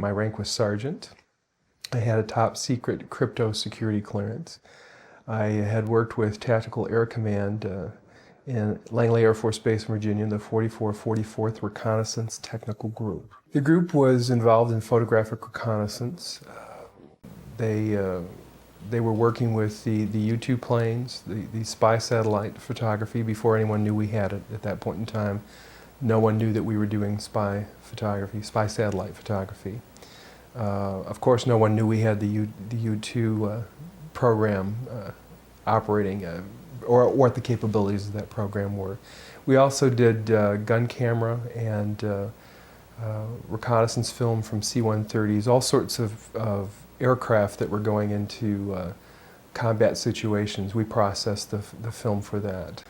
my rank was sergeant. I had a top secret crypto security clearance. I had worked with Tactical Air Command in Langley Air Force Base in Virginia, the 44th Reconnaissance Technical Group. The group was involved in photographic reconnaissance. They were working with the U-2 planes, the spy satellite photography before anyone knew we had it at that point in time. No one knew that we were doing spy photography, spy satellite photography. Of course, no one knew we had the U-2 program operating, or what the capabilities of that program were. We also did gun camera and reconnaissance film from C-130s, all sorts of aircraft that were going into combat situations. We processed the film for that.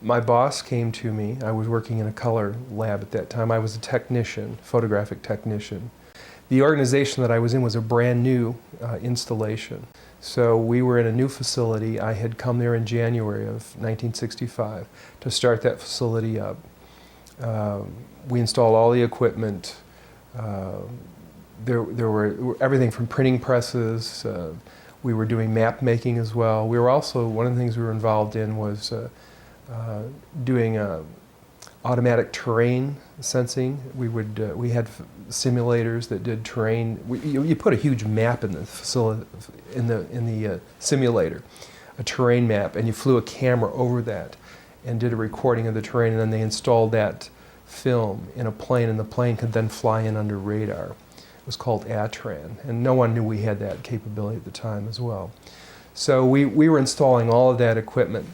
My boss came to me. I was working in a color lab at that time. I was a technician, photographic technician. The organization that I was in was a brand new installation. So we were in a new facility. I had come there in January of 1965 to start that facility up. We installed all the equipment. There were everything from printing presses. We were doing map making as well. We were also, one of the things we were involved in was doing automatic terrain sensing. We had simulators that did terrain. You put a huge map in the facility, in the simulator, a terrain map, and you flew a camera over that and did a recording of the terrain, and then they installed that film in a plane, and the plane could then fly in under radar. It was called ATRAN, and no one knew we had that capability at the time as well. So we were installing all of that equipment.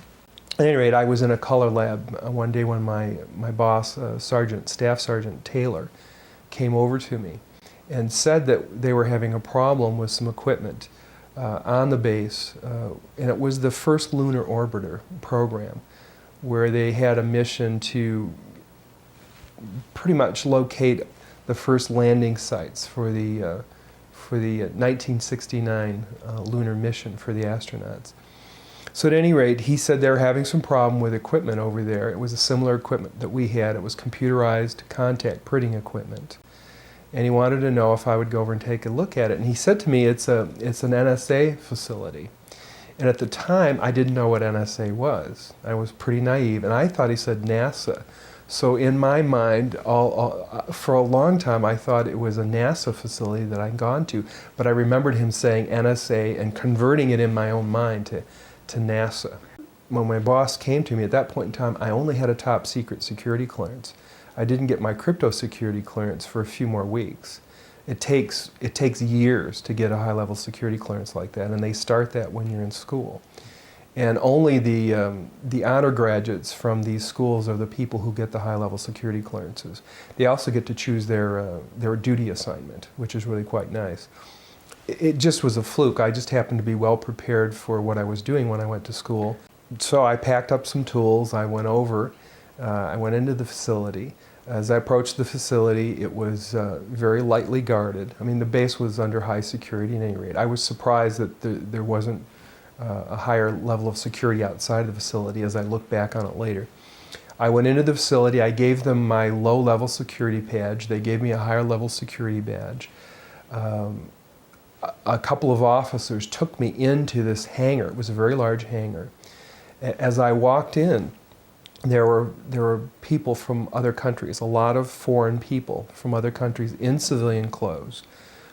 At any rate, I was in a color lab one day when my boss, Staff Sergeant Taylor, came over to me and said that they were having a problem with some equipment on the base, and it was the first lunar orbiter program, where they had a mission to pretty much locate the first landing sites for the 1969 lunar mission for the astronauts. So at any rate, he said they were having some problem with equipment over there. It was a similar equipment that we had. It was computerized contact printing equipment. And he wanted to know if I would go over and take a look at it. And he said to me, it's an NSA facility. And at the time, I didn't know what NSA was. I was pretty naive, and I thought he said NASA. So in my mind, for a long time, I thought it was a NASA facility that I'd gone to. But I remembered him saying NSA and converting it in my own mind to NASA. When my boss came to me at that point in time, I only had a top secret security clearance. I didn't get my crypto security clearance for a few more weeks. It takes years to get a high-level security clearance like that, and they start that when you're in school. And only the honor graduates from these schools are the people who get the high-level security clearances. They also get to choose their duty assignment, which is really quite nice. It just was a fluke. I just happened to be well prepared for what I was doing when I went to school. So I packed up some tools. I went over. I went into the facility. As I approached the facility, it was very lightly guarded. I mean, the base was under high security at any rate. I was surprised that there wasn't a higher level of security outside the facility as I look back on it later. I went into the facility. I gave them my low-level security badge. They gave me a higher-level security badge. A couple of officers took me into this hangar. It was a very large hangar. As I walked in, there were people from other countries, a lot of foreign people from other countries in civilian clothes,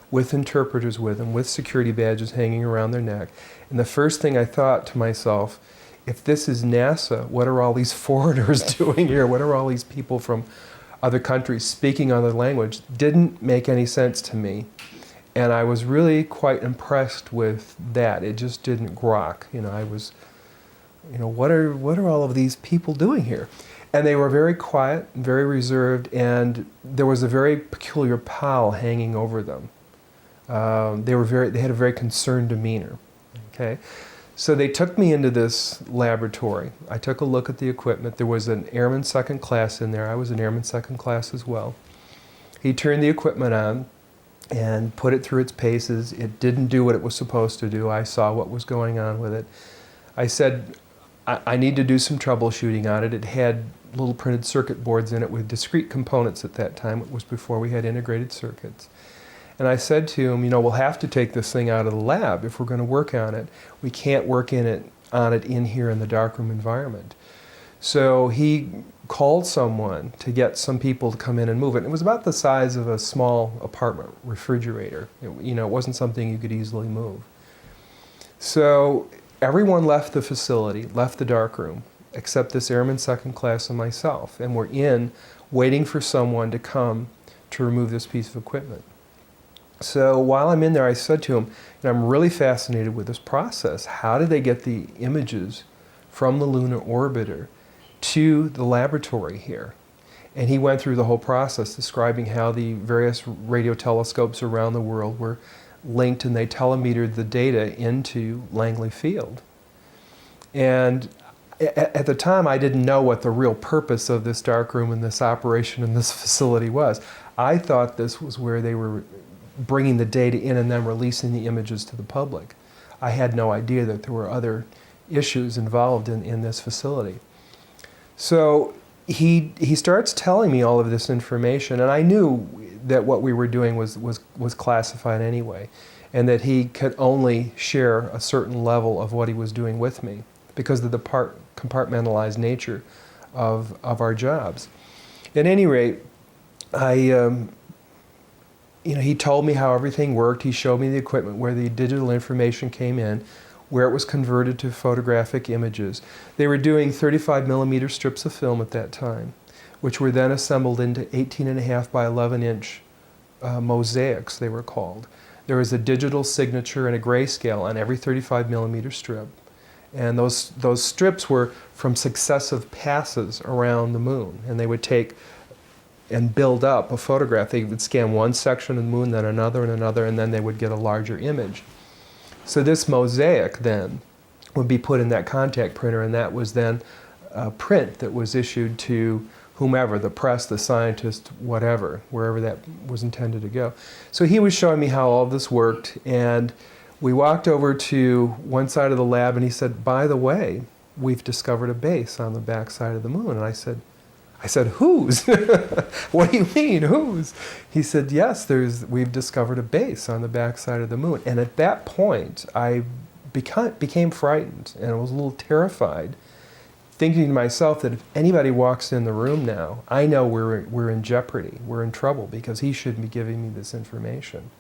with interpreters with them, with security badges hanging around their neck. And the first thing I thought to myself, if this is NASA, what are all these foreigners doing here? What are all these people from other countries speaking other language? Didn't make any sense to me. And I was really quite impressed with that. It just didn't grok. I was, what are all of these people doing here? And they were very quiet, very reserved, and there was a very peculiar pall hanging over them. They had a very concerned demeanor. Okay, so they took me into this laboratory. I took a look at the equipment. There was an airman second class in there. I was an airman second class as well. He turned the equipment on and put it through its paces. It didn't do what it was supposed to do. I saw what was going on with it. I said, I need to do some troubleshooting on it. It had little printed circuit boards in it with discrete components at that time. It was before we had integrated circuits. And I said to him, we'll have to take this thing out of the lab if we're going to work on it. We can't work on it in here in the darkroom environment. So he called someone to get some people to come in and move it. It was about the size of a small apartment refrigerator. It wasn't something you could easily move. So everyone left the facility, left the darkroom, except this airman second class and myself. And we're in waiting for someone to come to remove this piece of equipment. So while I'm in there, I said to him, I'm really fascinated with this process. How did they get the images from the lunar orbiter to the laboratory here? And he went through the whole process, describing how the various radio telescopes around the world were linked and they telemetered the data into Langley Field. And at the time, I didn't know what the real purpose of this darkroom and this operation and this facility was. I thought this was where they were bringing the data in and then releasing the images to the public. I had no idea that there were other issues involved in this facility. So he starts telling me all of this information, and I knew that what we were doing was classified anyway, and that he could only share a certain level of what he was doing with me because of the compartmentalized nature of our jobs. At any rate, he told me how everything worked. He showed me the equipment where the digital information came in, where it was converted to photographic images. They were doing 35 millimeter strips of film at that time, which were then assembled into 18.5 by 11 inch mosaics, they were called. There was a digital signature and a grayscale on every 35 millimeter strip. And those strips were from successive passes around the moon, and they would take and build up a photograph. They would scan one section of the moon, then another and another, and then they would get a larger image. So this mosaic then would be put in that contact printer, and that was then a print that was issued to whomever, the press, the scientist, whatever, wherever that was intended to go. So he was showing me how all this worked, and we walked over to one side of the lab, and he said, by the way, we've discovered a base on the back side of the moon. And I said, whose? What do you mean, whose? He said, yes, we've discovered a base on the backside of the moon. And at that point, I became frightened, and I was a little terrified, thinking to myself that if anybody walks in the room now, I know we're in jeopardy, we're in trouble, because he shouldn't be giving me this information.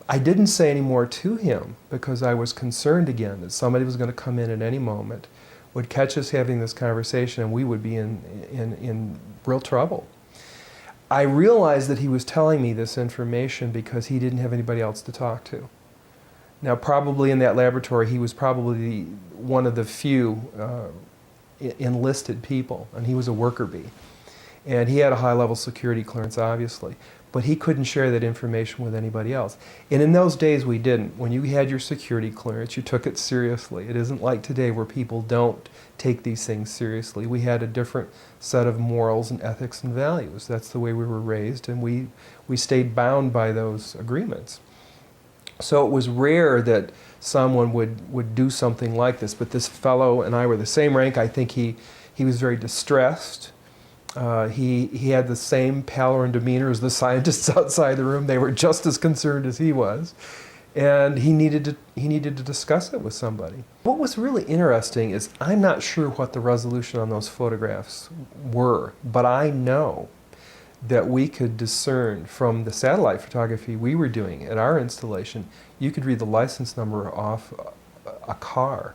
I didn't say any more to him because I was concerned again that somebody was going to come in at any moment, would catch us having this conversation, and we would be in real trouble. I realized that he was telling me this information because he didn't have anybody else to talk to. Now, probably in that laboratory, he was probably one of the few enlisted people, and he was a worker bee. And he had a high-level security clearance, obviously, but he couldn't share that information with anybody else. And in those days, we didn't. When you had your security clearance, you took it seriously. It isn't like today where people don't take these things seriously. We had a different set of morals and ethics and values. That's the way we were raised, and we stayed bound by those agreements. So it was rare that someone would do something like this, but this fellow and I were the same rank. I think he was very distressed. He had the same pallor and demeanor as the scientists outside the room. They were just as concerned as he was. And he needed to discuss it with somebody. What was really interesting is I'm not sure what the resolution on those photographs were, but I know that we could discern from the satellite photography we were doing at our installation, you could read the license number off a car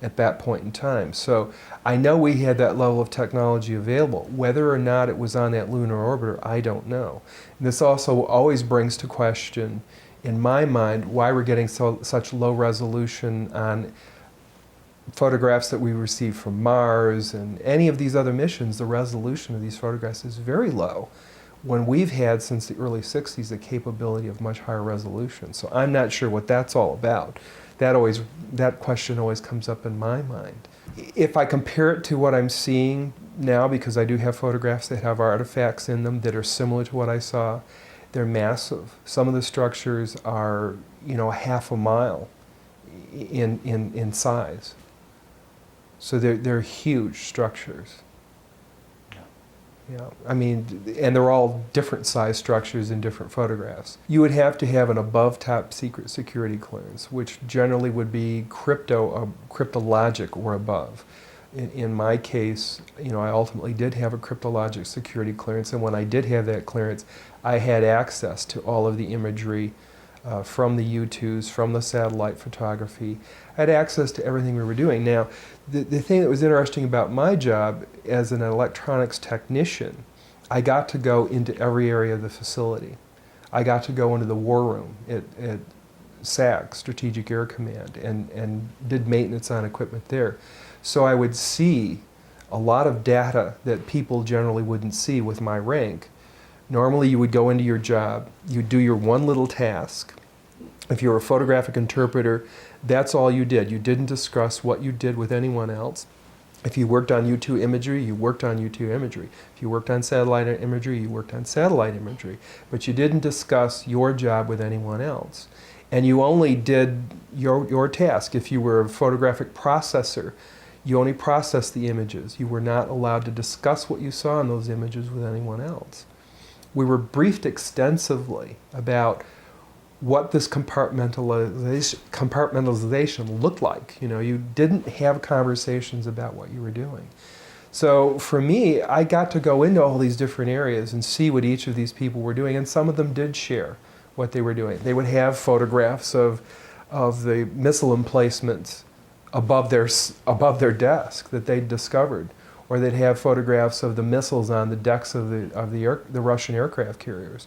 at that point in time. So I know we had that level of technology available. Whether or not it was on that lunar orbiter, I don't know. And this also always brings to question, in my mind, why we're getting such low resolution on photographs that we receive from Mars and any of these other missions. The resolution of these photographs is very low, when we've had since the early 60s the capability of much higher resolution. So I'm not sure what that's all about. That question always comes up in my mind. If I compare it to what I'm seeing now, because I do have photographs that have artifacts in them that are similar to what I saw, they're massive. Some of the structures are, half a mile in size. So they're huge structures. Yeah, I mean, and they're all different size structures in different photographs. You would have to have an above top secret security clearance, which generally would be cryptologic or above. In my case, you know, I ultimately did have a cryptologic security clearance, and when I did have that clearance, I had access to all of the imagery from the U-2s, from the satellite photography. I had access to everything we were doing. Now, the thing that was interesting about my job as an electronics technician, I got to go into every area of the facility. I got to go into the war room at SAC, Strategic Air Command, and did maintenance on equipment there. So I would see a lot of data that people generally wouldn't see with my rank. Normally you would go into your job, you'd do your one little task. If you were a photographic interpreter, that's all you did. You didn't discuss what you did with anyone else. If you worked on U2 imagery, you worked on U2 imagery. If you worked on satellite imagery, you worked on satellite imagery. But you didn't discuss your job with anyone else. And you only did your task. If you were a photographic processor, you only processed the images. You were not allowed to discuss what you saw in those images with anyone else. We were briefed extensively about what this compartmentalization looked like. You know, you didn't have conversations about what you were doing. So for me, I got to go into all these different areas and see what each of these people were doing, and some of them did share what they were doing. They would have photographs of the missile emplacements above their desk that they'd discovered, or they'd have photographs of the missiles on the decks of the Russian aircraft carriers,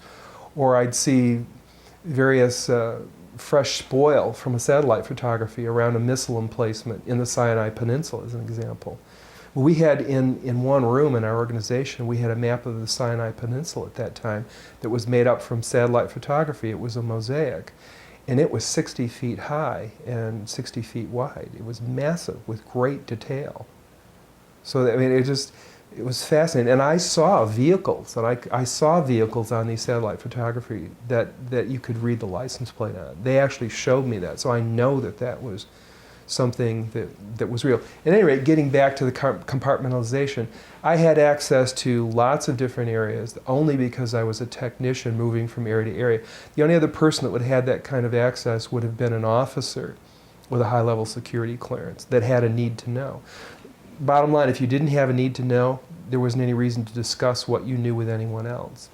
or I'd see various fresh spoil from a satellite photography around a missile emplacement in the Sinai Peninsula, as an example. We had in one room in our organization, we had a map of the Sinai Peninsula at that time that was made up from satellite photography. It was a mosaic, and it was 60 feet high and 60 feet wide. It was massive with great detail. So I mean, it was fascinating. And I saw vehicles, and I saw vehicles on these satellite photography that you could read the license plate on. They actually showed me that, so I know that was something that was real. At any rate, getting back to the compartmentalization, I had access to lots of different areas only because I was a technician moving from area to area. The only other person that would have had that kind of access would have been an officer with a high-level security clearance that had a need to know. Bottom line, if you didn't have a need to know, there wasn't any reason to discuss what you knew with anyone else.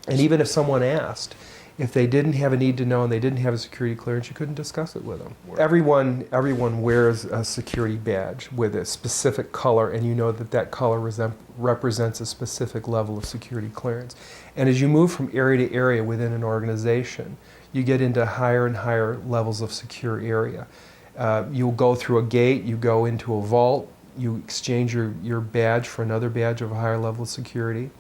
And even if someone asked, if they didn't have a need to know and they didn't have a security clearance, you couldn't discuss it with them. Everyone wears a security badge with a specific color, and you know that color represents a specific level of security clearance. And as you move from area to area within an organization, you get into higher and higher levels of secure area. You'll go through a gate, you go into a vault, you exchange your badge for another badge of a higher level of security.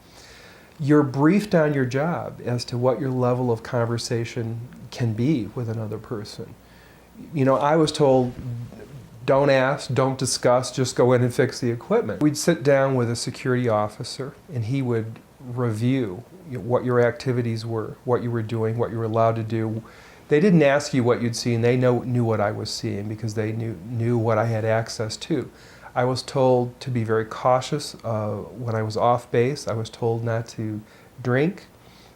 You're briefed on your job as to what your level of conversation can be with another person. You know, I was told, don't ask, don't discuss, just go in and fix the equipment. We'd sit down with a security officer, and he would review what your activities were, what you were doing, what you were allowed to do. They didn't ask you what you'd seen, they knew what I was seeing because they knew what I had access to. I was told to be very cautious when I was off base. I was told not to drink.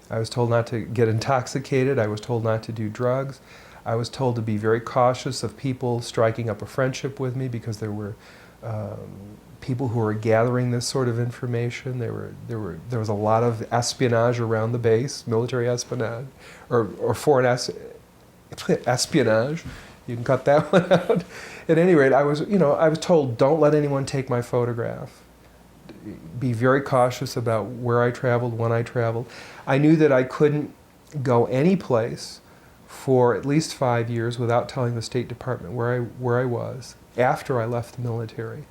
I was told not to get intoxicated. I was told not to do drugs. I was told to be very cautious of people striking up a friendship with me because there were people who were gathering this sort of information. There was a lot of espionage around the base, military espionage, or foreign espionage. You can cut that one out. At any rate, I was told, don't let anyone take my photograph. Be very cautious about where I traveled, when I traveled. I knew that I couldn't go any place for at least 5 years without telling the State Department where I was after I left the military.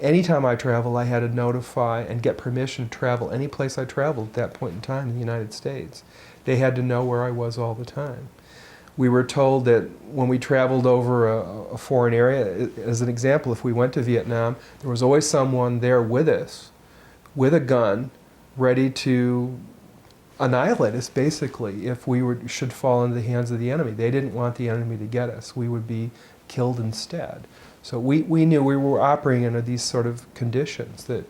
Anytime I traveled, I had to notify and get permission to travel any place I traveled at that point in time in the United States. They had to know where I was all the time. We were told that when we traveled over a foreign area, as an example, if we went to Vietnam, there was always someone there with us, with a gun, ready to annihilate us, basically, if we should fall into the hands of the enemy. They didn't want the enemy to get us. We would be killed instead. So we knew we were operating under these sort of conditions, that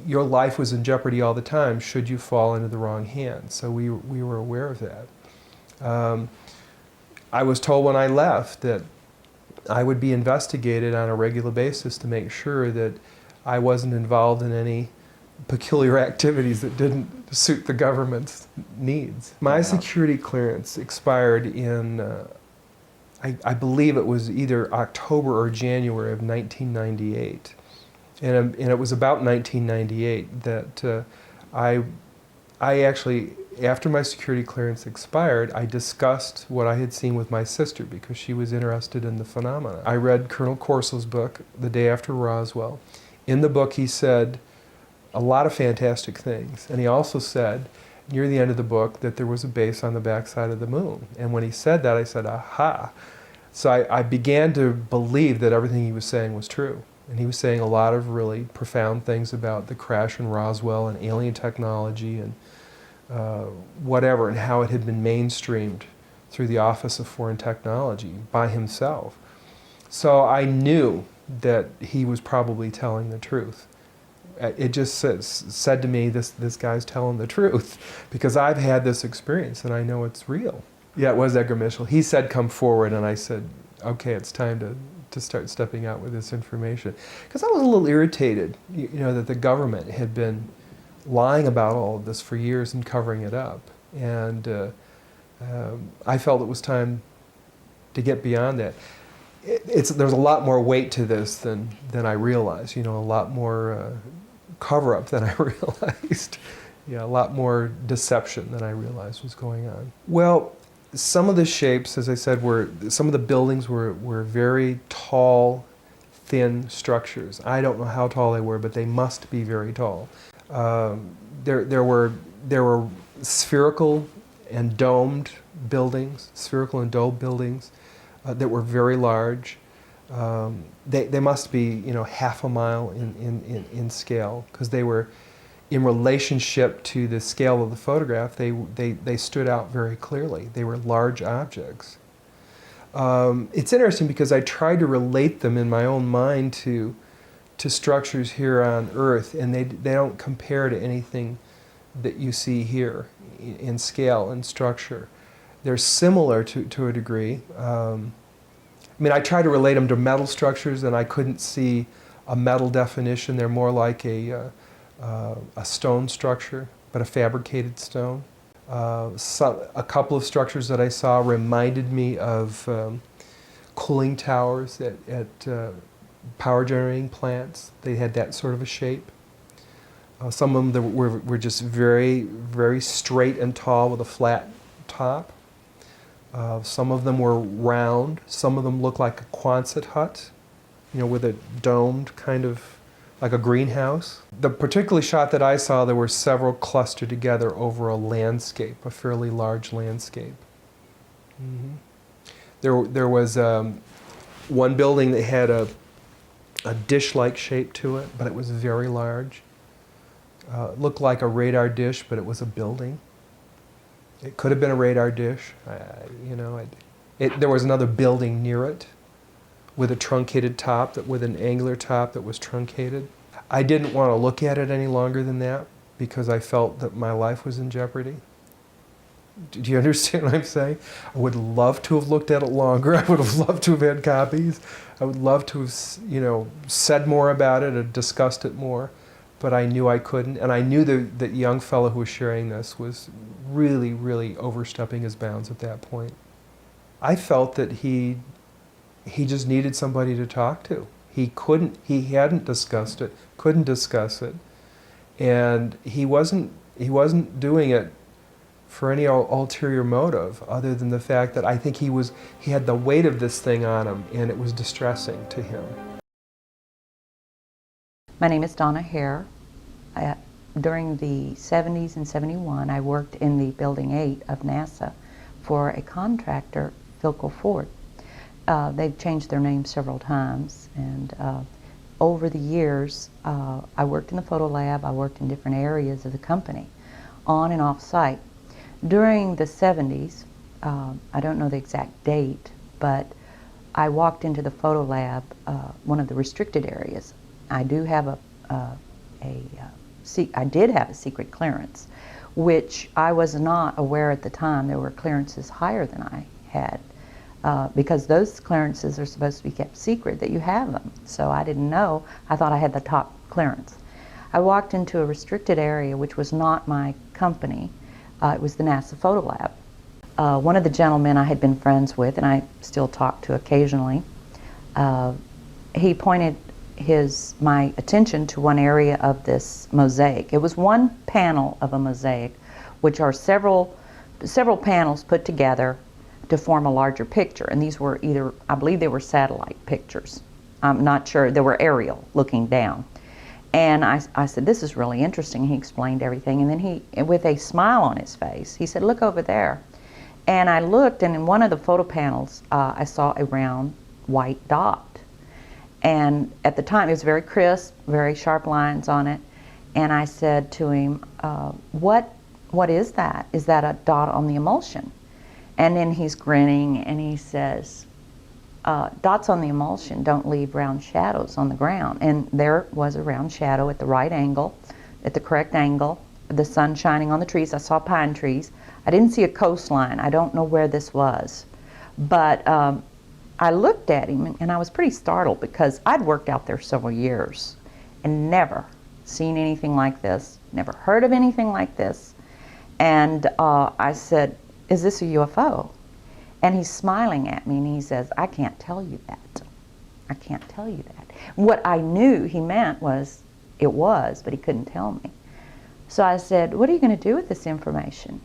your life was in jeopardy all the time should you fall into the wrong hands. So we were aware of that. I was told when I left that I would be investigated on a regular basis to make sure that I wasn't involved in any peculiar activities that didn't suit the government's needs. My security clearance expired in, I believe it was either October or January of 1998. And it was about 1998 that I actually, after my security clearance expired, I discussed what I had seen with my sister because she was interested in the phenomena. I read Colonel Corso's book, The Day After Roswell. In the book he said a lot of fantastic things, and he also said near the end of the book that there was a base on the backside of the moon. And when he said that, I said, aha. So I began to believe that everything he was saying was true. And he was saying a lot of really profound things about the crash in Roswell and alien technology and whatever, and how it had been mainstreamed through the Office of Foreign Technology by himself. So I knew that he was probably telling the truth. It just said to me, this guy's telling the truth, because I've had this experience and I know it's real. Yeah, it was Edgar Mitchell. He said, come forward, and I said, okay, it's time to start stepping out with this information. Because I was a little irritated, you know, that the government had been lying about all of this for years and covering it up. And I felt it was time to get beyond that. There's a lot more weight to this than I realized, you know, a lot more cover-up than I realized. Yeah, a lot more deception than I realized was going on. Well, some of the shapes, as I said, some of the buildings were very tall, thin structures. I don't know how tall they were, but they must be very tall. There were spherical and domed buildings, that were very large. They must be, you know, half a mile in scale, because they were, in relationship to the scale of the photograph, they stood out very clearly. They were large objects. It's interesting because I tried to relate them in my own mind to structures here on Earth, and they don't compare to anything that you see here in scale and structure. They're similar to a degree. I mean, I tried to relate them to metal structures, and I couldn't see a metal definition. They're more like a stone structure, but a fabricated stone. A couple of structures that I saw reminded me of cooling towers at power generating plants. They had that sort of a shape. Some of them were just very, very straight and tall with a flat top. Some of them were round. Some of them looked like a Quonset hut, you know, with a domed kind of, like a greenhouse. The particular shot that I saw, there were several clustered together over a landscape, a fairly large landscape. Mm-hmm. There was one building that had a dish-like shape to it, but it was very large. It looked like a radar dish, but it was a building. It could have been a radar dish. There was another building near it with a truncated top, with an angular top that was truncated. I didn't want to look at it any longer than that because I felt that my life was in jeopardy. Do you understand what I'm saying? I would love to have looked at it longer. I would have loved to have had copies. I would love to have, you know, said more about it or discussed it more, but I knew I couldn't. And I knew that young fellow who was sharing this was really, really overstepping his bounds at that point. I felt that he just needed somebody to talk to. He hadn't discussed it, couldn't discuss it, and he wasn't doing it for any ulterior motive other than the fact that I think he had the weight of this thing on him, and it was distressing to him. My name is Donna Hare. During the 70s and 71, I worked in the Building 8 of NASA for a contractor, Philco Ford. They've changed their name several times, and over the years, I worked in the photo lab, I worked in different areas of the company, on and off site. During the 70s, I don't know the exact date, but I walked into the photo lab, one of the restricted areas. I do have I did have a secret clearance, which I was not aware at the time. There were clearances higher than I had, because those clearances are supposed to be kept secret, that you have them. So I didn't know. I thought I had the top clearance. I walked into a restricted area, which was not my company. It was the NASA photo lab. One of the gentlemen I had been friends with, and I still talk to occasionally, he pointed my attention to one area of this mosaic. It was one panel of a mosaic, which are several panels put together to form a larger picture. And these were either, I believe they were satellite pictures. I'm not sure. They were aerial, looking down. And I said, this is really interesting. He explained everything. And then he, with a smile on his face, he said, look over there. And I looked, and in one of the photo panels, I saw a round white dot. And at the time, it was very crisp, very sharp lines on it. And I said to him, what is that? Is that a dot on the emulsion? And then he's grinning, and he says, dots on the emulsion don't leave round shadows on the ground. And there was a round shadow at the right angle, at the correct angle, the sun shining on the trees. I saw pine trees. I didn't see a coastline. I don't know where this was. But I looked at him, and I was pretty startled, because I'd worked out there several years and never seen anything like this, never heard of anything like this. And I said, is this a UFO? And he's smiling at me, and he says, I can't tell you that. I can't tell you that. What I knew he meant was, it was, but he couldn't tell me. So I said, what are you going to do with this information?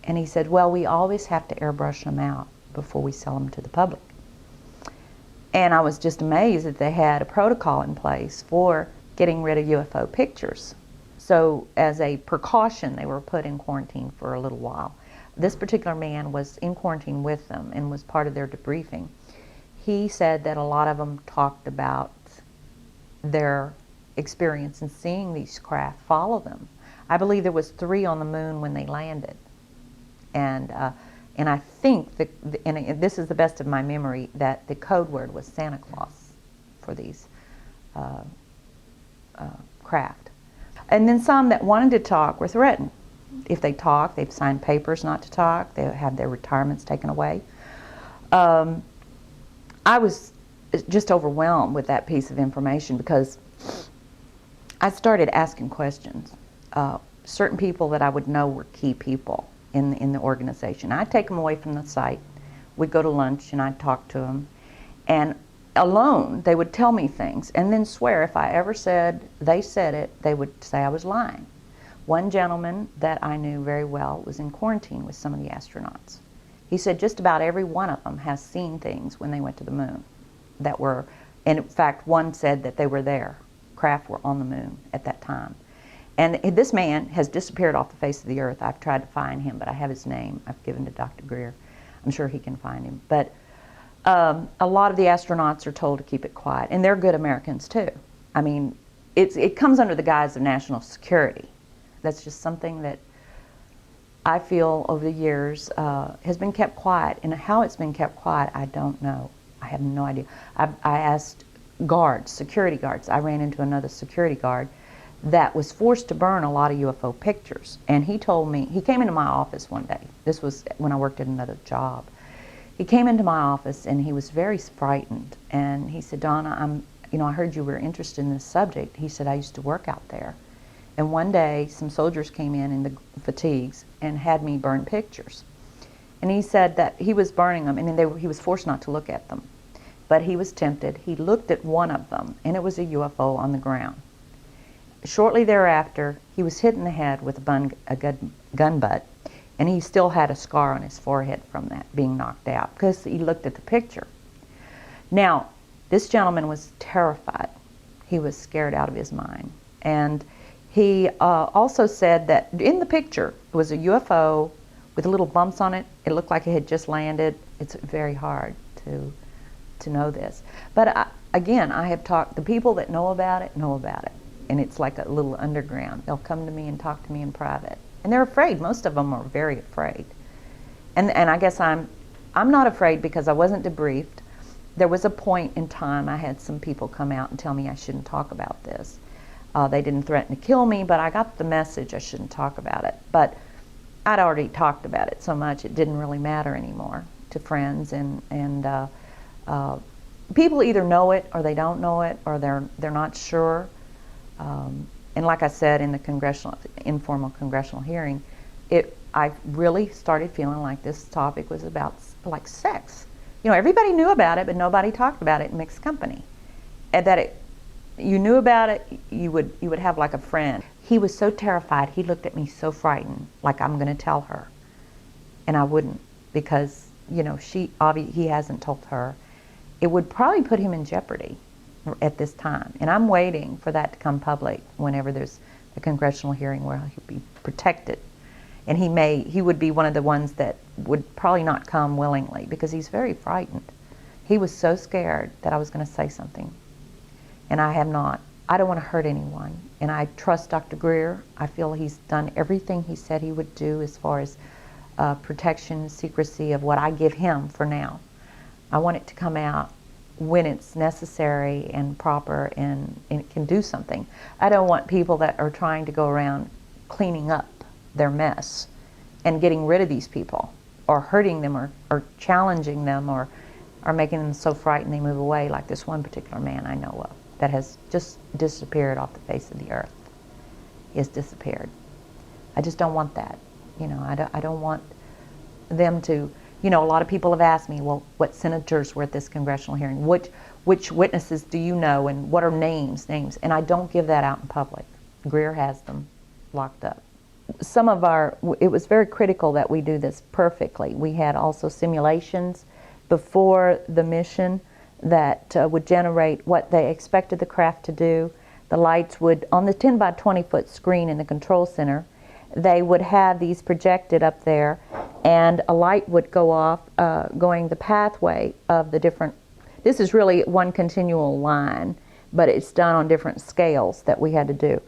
And he said, well, we always have to airbrush them out before we sell them to the public. And I was just amazed that they had a protocol in place for getting rid of UFO pictures. So as a precaution, they were put in quarantine for a little while. This particular man was in quarantine with them and was part of their debriefing. He said that a lot of them talked about their experience in seeing these craft follow them. I believe there was 3 on the moon when they landed. And I think, and this is the best of my memory, that the code word was Santa Claus for these craft. And then some that wanted to talk were threatened. If they talk, they've signed papers not to talk. They have their retirements taken away. I was just overwhelmed with that piece of information, because I started asking questions. Certain people that I would know were key people in the organization. I'd take them away from the site. We'd go to lunch, and I'd talk to them. And alone, they would tell me things, and then swear if I ever said they said it, they would say I was lying. One gentleman that I knew very well was in quarantine with some of the astronauts. He said just about every one of them has seen things when they went to the moon that were, and in fact, one said that they were there. Craft were on the moon at that time. And this man has disappeared off the face of the earth. I've tried to find him, but I have his name. I've given to Dr. Greer. I'm sure he can find him. But a lot of the astronauts are told to keep it quiet, and they're good Americans too. I mean, it comes under the guise of national security. That's just something that I feel over the years has been kept quiet, and how it's been kept quiet, I don't know. I have no idea. I asked guards, security guards. I ran into another security guard that was forced to burn a lot of UFO pictures, and he told me, he came into my office one day. This was when I worked at another job. He came into my office, and he was very frightened, and he said, Donna, I heard you were interested in this subject. He said, I used to work out there. And one day, some soldiers came in the fatigues and had me burn pictures. And he said that he was burning them, and then he was forced not to look at them. But he was tempted. He looked at one of them, and it was a UFO on the ground. Shortly thereafter, he was hit in the head with a gun butt, and he still had a scar on his forehead from that being knocked out, because he looked at the picture. Now, this gentleman was terrified. He was scared out of his mind. And he also said that in the picture, it was a UFO with little bumps on it. It looked like it had just landed. It's very hard to know this. But again, I have talked, the people that know about it. And it's like a little underground. They'll come to me and talk to me in private. And they're afraid. Most of them are very afraid. And I guess I'm not afraid because I wasn't debriefed. there was a point in time I had some people come out and tell me I shouldn't talk about this. They didn't threaten to kill me, but I got the message I shouldn't talk about it. But I'd already talked about it so much it didn't really matter anymore to friends, and people either know it or they don't know it, or they're not sure. And like I said in the informal congressional hearing, I really started feeling like this topic was about like sex. You know, everybody knew about it, but nobody talked about it in mixed company. And that you knew about it, you would have like a friend. He was so terrified, he looked at me so frightened, like I'm going to tell her. And I wouldn't, because, you know, he hasn't told her. It would probably put him in jeopardy at this time. And I'm waiting for that to come public whenever there's a congressional hearing where he'll be protected. And he would be one of the ones that would probably not come willingly, because he's very frightened. He was so scared that I was going to say something. And I have not. I don't want to hurt anyone. And I trust Dr. Greer. I feel he's done everything he said he would do as far as protection, secrecy of what I give him for now. I want it to come out when it's necessary and proper, and it can do something. I don't want people that are trying to go around cleaning up their mess and getting rid of these people, or hurting them, or challenging them, or making them so frightened they move away, like this one particular man I know of that has just disappeared off the face of the earth. He has disappeared. I just don't want that. You know, I don't want them to, you know, a lot of people have asked me, well, what senators were at this congressional hearing? Which witnesses do you know, and what are names? And I don't give that out in public. Greer has them locked up. It was very critical that we do this perfectly. We had also simulations before the mission that would generate what they expected the craft to do. The lights would, on the 10 by 20 foot screen in the control center, they would have these projected up there, and a light would go off going the pathway of the different, this is really one continual line, but it's done on different scales that we had to do.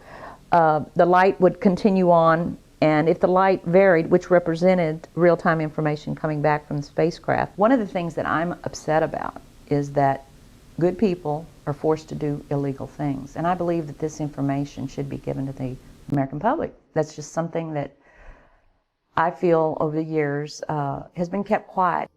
The light would continue on, and if the light varied, which represented real-time information coming back from the spacecraft. One of the things that I'm upset about is that good people are forced to do illegal things, and I believe that this information should be given to the American public. That's just something that I feel over the years has been kept quiet.